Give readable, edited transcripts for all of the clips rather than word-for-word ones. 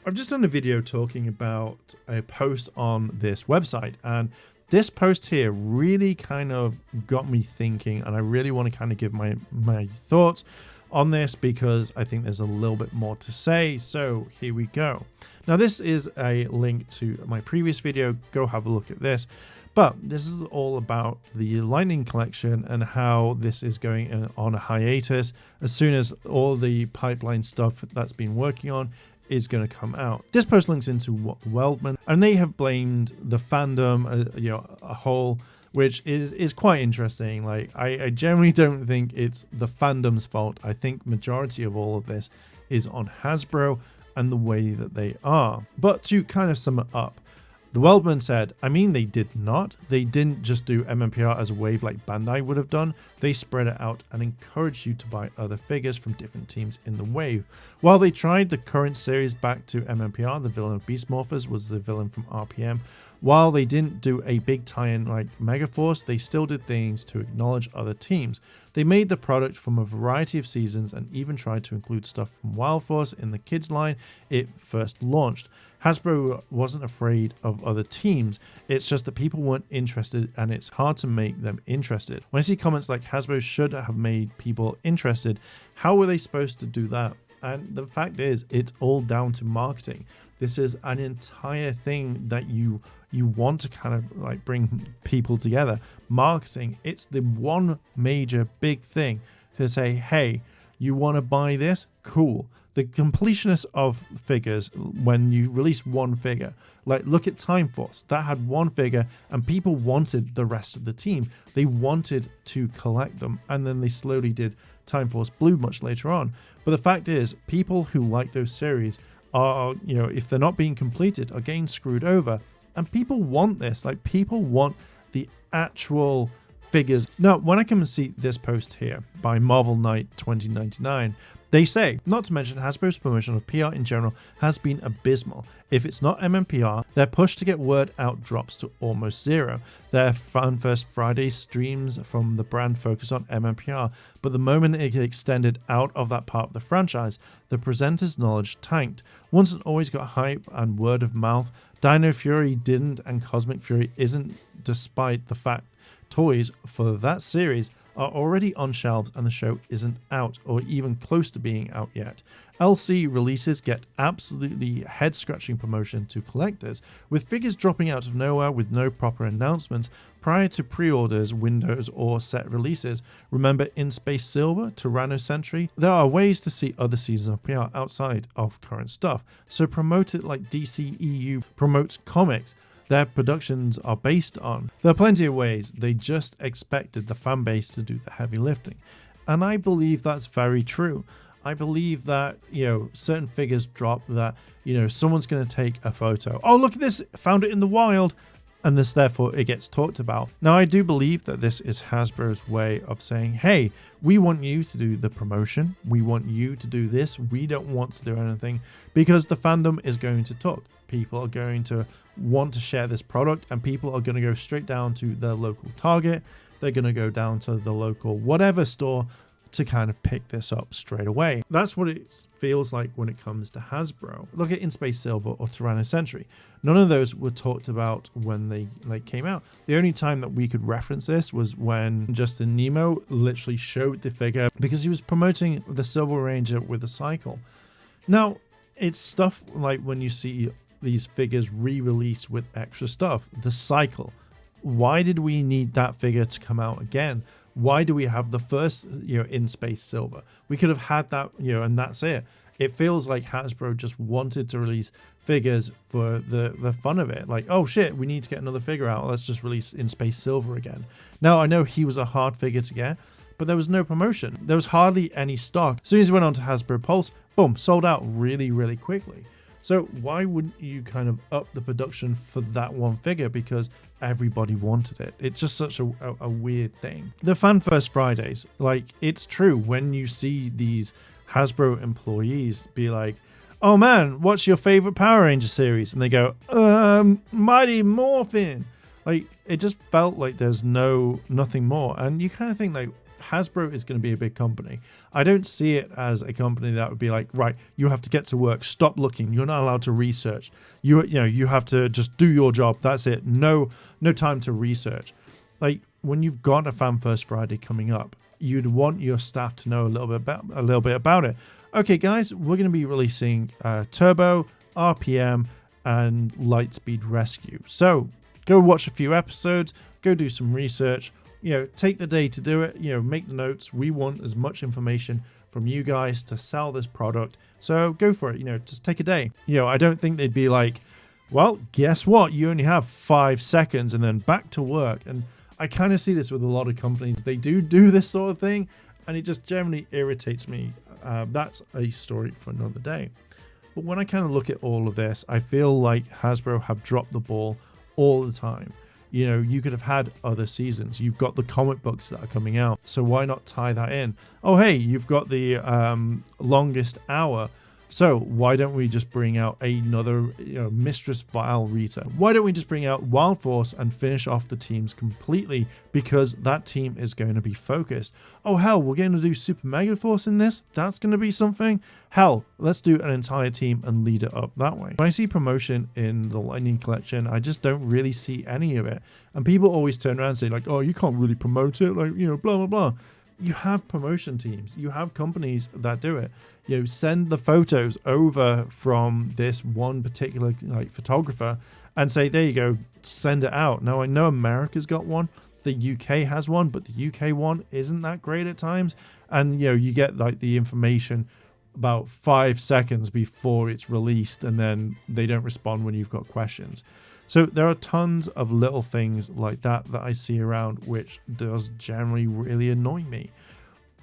I've just done a video talking about a post on this website, and this post here really kind of got me thinking, and I really want to kind of give my thoughts on this because I think there's a little bit more to say. So here we go. Now this is a link to my previous video. Go have a look at this. But this is all about the Lightning Collection and how this is going on a hiatus as soon as all the pipeline stuff that's been working on is going to come out. This post links into what the Weldman, and they have blamed the fandom, a whole, which is quite interesting. Like I generally don't think it's the fandom's fault. I think majority of all of this is on Hasbro and the way that they are. But to kind of sum it up, the Weldman said, I mean, they did not. They didn't just do MMPR as a wave like Bandai would have done. They spread it out and encouraged you to buy other figures from different teams in the wave. While they tried the current series back to MMPR, the villain of Beast Morphers was the villain from RPM. While they didn't do a big tie-in like Megaforce, they still did things to acknowledge other teams. They made the product from a variety of seasons and even tried to include stuff from Wild Force in the kids line it first launched. Hasbro wasn't afraid of other teams, it's just that people weren't interested and it's hard to make them interested. When I see comments like Hasbro should have made people interested, how were they supposed to do that? And the fact is, it's all down to marketing. This is an entire thing that you want to kind of like bring people together. Marketing, it's the one major big thing to say, hey, you want to buy this? Cool. The completionist of figures, when you release one figure, like look at Time Force, that had one figure and people wanted the rest of the team. They wanted to collect them, and then they slowly did Time Force Blue much later on. But the fact is, people who like those series are, if they're not being completed, are getting screwed over. And people want this, like people want the actual figures. Now, when I come and see this post here by Marvel Knight 2099, they say, not to mention Hasbro's promotion of PR in general has been abysmal. If it's not MMPR, their push to get word out drops to almost zero. Their Fan First Friday streams from the brand focus on MMPR, but the moment it extended out of that part of the franchise, the presenter's knowledge tanked. Once and always got hype and word of mouth. Dino Fury didn't, and Cosmic Fury isn't, despite the fact toys for that series are already on shelves and the show isn't out or even close to being out yet. LC releases get absolutely head-scratching promotion to collectors, with figures dropping out of nowhere with no proper announcements prior to pre-orders, windows, or set releases. Remember In Space Silver, Tyranno Sentry? There are ways to see other seasons of PR outside of current stuff, so promote it like DC EU promotes comics their productions are based on. There are plenty of ways. They just expected the fan base to do the heavy lifting. And I believe that's very true. I believe that, certain figures drop that, someone's going to take a photo. Oh, look at this, found it in the wild. And this, therefore, it gets talked about. Now, I do believe that this is Hasbro's way of saying, hey, we want you to do the promotion. We want you to do this. We don't want to do anything because the fandom is going to talk. People are going to want to share this product, and people are going to go straight down to their local Target. They're going to go down to the local whatever store to kind of pick this up straight away. That's what it feels like when it comes to Hasbro. Look at In Space Silver or Tyranno Sentry. None of those were talked about when they came out. The only time that we could reference this was when Justin Nemo literally showed the figure because he was promoting the Silver Ranger with a cycle. Now, it's stuff like when you see these figures re-released with extra stuff. The cycle. Why did we need that figure to come out again? Why do we have the first, In Space Silver? We could have had that, and that's it. It feels like Hasbro just wanted to release figures for the fun of it. Like, oh shit, we need to get another figure out. Let's just release In Space Silver again. Now, I know he was a hard figure to get, but there was no promotion. There was hardly any stock. As soon as he went on to Hasbro Pulse, boom, sold out really, really quickly. So why wouldn't you kind of up the production for that one figure because everybody wanted it? It's just such a weird thing. The Fan First Fridays, like, it's true when you see these Hasbro employees be like, oh man, what's your favorite Power Ranger series? And they go, Mighty Morphin. Like, it just felt like there's nothing more. And you kind of think like, Hasbro is going to be a big company. I don't see it as a company that would be like, right, you have to get to work, stop looking, you're not allowed to research. You know, you have to just do your job. That's it. No time to research. Like, when you've got a Fan First Friday coming up, you'd want your staff to know a little bit about it. Okay, guys, we're going to be releasing Turbo, RPM, and Lightspeed Rescue. So go watch a few episodes, go do some research, you know, take the day to do it, you know, make the notes. We want as much information from you guys to sell this product. So go for it, you know, just take a day. You know, I don't think they'd be like, well, guess what? You only have 5 seconds and then back to work. And I kind of see this with a lot of companies. They do this sort of thing, and it just generally irritates me. That's a story for another day. But when I kind of look at all of this, I feel like Hasbro have dropped the ball all the time. You know, you could have had other seasons. You've got the comic books that are coming out, so why not tie that in? Oh, hey, you've got the longest hour. So why don't we just bring out another, you know, Mistress Vile Rita? Why don't we just bring out Wild Force and finish off the teams completely, because that team is going to be focused. Oh hell, we're going to do Super Mega Force in this? That's going to be something? Hell, let's do an entire team and lead it up that way. When I see promotion in the Lightning Collection, I just don't really see any of it. And people always turn around and say like, oh, you can't really promote it, like, you know, blah, blah, blah. You have promotion teams. You have companies that do it. You know, send the photos over from this one particular like photographer and say, there you go, send it out. Now, I know America's got one, the UK has one, but the UK one isn't that great at times. And, you know, you get like the information about 5 seconds before it's released, and then they don't respond when you've got questions. So there are tons of little things like that I see around, which does generally really annoy me.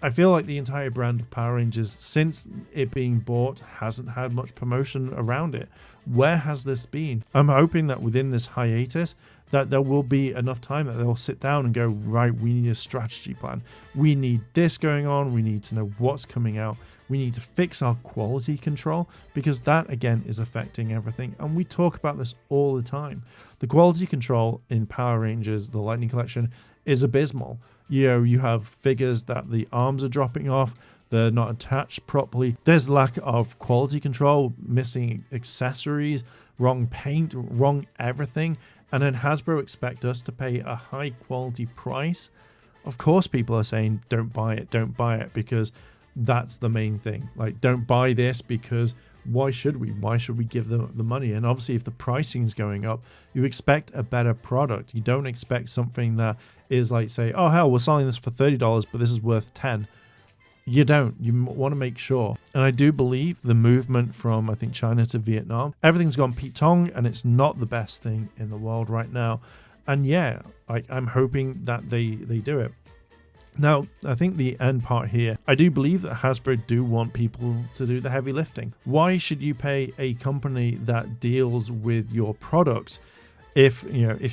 I feel like the entire brand of Power Rangers, since it being bought, hasn't had much promotion around it. Where has this been? I'm hoping that within this hiatus, that there will be enough time that they'll sit down and go, right, we need a strategy plan. We need this going on. We need to know what's coming out. We need to fix our quality control, because that, again, is affecting everything. And we talk about this all the time. The quality control in Power Rangers, the Lightning Collection, is abysmal. You know, you have figures that the arms are dropping off, they're not attached properly. There's lack of quality control, missing accessories, wrong paint, wrong everything. And then Hasbro expect us to pay a high quality price. Of course, people are saying, don't buy it, because that's the main thing. Like, don't buy this, because why should we? Why should we give them the money? And obviously, if the pricing is going up, you expect a better product. You don't expect something that is like, say, oh hell, we're selling this for $30, but this is worth 10. You don't. You want to make sure. And I do believe the movement from, I think, China to Vietnam, everything's gone Pete Tong, and it's not the best thing in the world right now. And yeah, I'm hoping that they do it. Now, I think the end part here, I do believe that Hasbro do want people to do the heavy lifting. Why should you pay a company that deals with your product if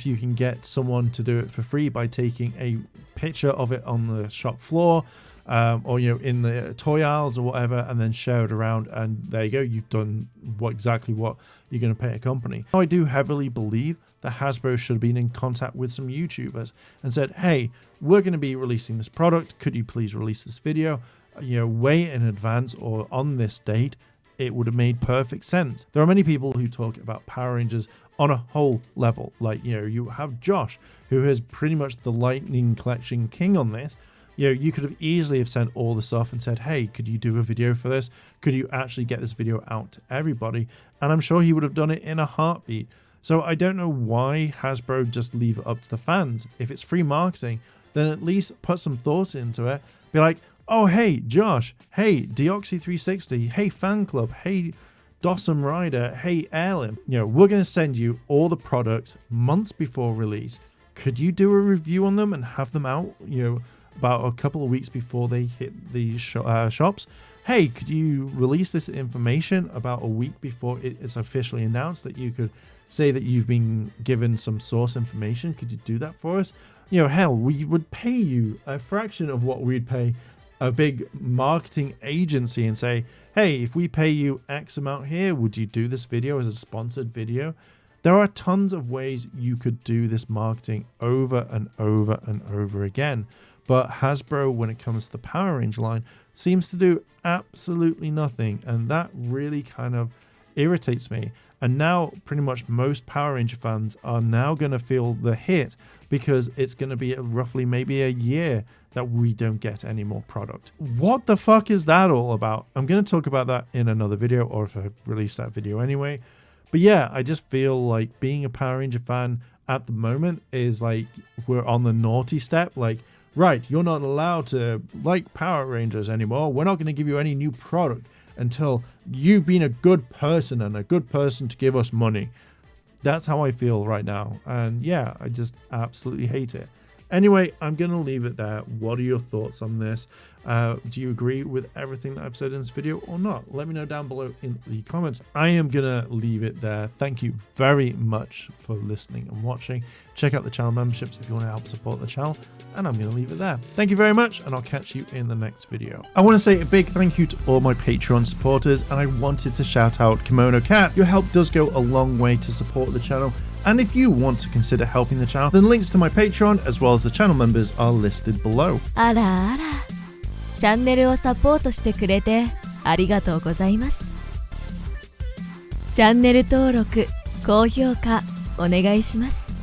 you can get someone to do it for free by taking a picture of it on the shop floor, or, you know, in the toy aisles or whatever, and then share it around, and there you go, you've done exactly what you're going to pay a company. Now, I do heavily believe that Hasbro should have been in contact with some YouTubers and said, hey, we're going to be releasing this product, could you please release this video, you know, way in advance or on this date. It would have made perfect sense. There are many people who talk about Power Rangers on a whole level. Like, you know, you have Josh, who is pretty much the Lightning Collection king on this. You know, you could have easily have sent all the stuff and said, hey, could you do a video for this? Could you actually get this video out to everybody? And I'm sure he would have done it in a heartbeat. So I don't know why Hasbro just leave it up to the fans. If it's free marketing, then at least put some thoughts into it. Be like, oh, hey, Josh, hey, Deoxy360, hey, Fan Club, hey, Dossum Rider, hey, Airlim. You know, we're going to send you all the products months before release. Could you do a review on them and have them out, you know, about a couple of weeks before they hit the shops? Hey, could you release this information about a week before it's officially announced, that you could say that you've been given some source information? Could you do that for us? You know, hell, we would pay you a fraction of what we'd pay a big marketing agency and say, hey, if we pay you X amount here, would you do this video as a sponsored video? There are tons of ways you could do this marketing over and over and over again. But Hasbro, when it comes to the Power Ranger line, seems to do absolutely nothing, and that really kind of irritates me. And now pretty much most Power Ranger fans are now going to feel the hit, because it's going to be roughly maybe a year that we don't get any more product. What the fuck is that all about? I'm going to talk about that in another video, or if I release that video anyway. But yeah, I just feel like being a Power Ranger fan at the moment is like we're on the naughty step. Like, right, you're not allowed to like Power Rangers anymore. We're not going to give you any new product until you've been a good person and a good person to give us money. That's how I feel right now. And yeah, I just absolutely hate it. Anyway, I'm going to leave it there. What are your thoughts on this? Do you agree with everything that I've said in this video or not? Let me know down below in the comments. I am going to leave it there. Thank you very much for listening and watching. Check out the channel memberships if you want to help support the channel. And I'm going to leave it there. Thank you very much, and I'll catch you in the next video. I want to say a big thank you to all my Patreon supporters, and I wanted to shout out Kimono Cat. Your help does go a long way to support the channel. And if you want to consider helping the channel, then links to my Patreon as well as the channel members are listed below. あらあら、チャンネルをサポートしてくれてありがとうございます。チャンネル登録、高評価お願いします。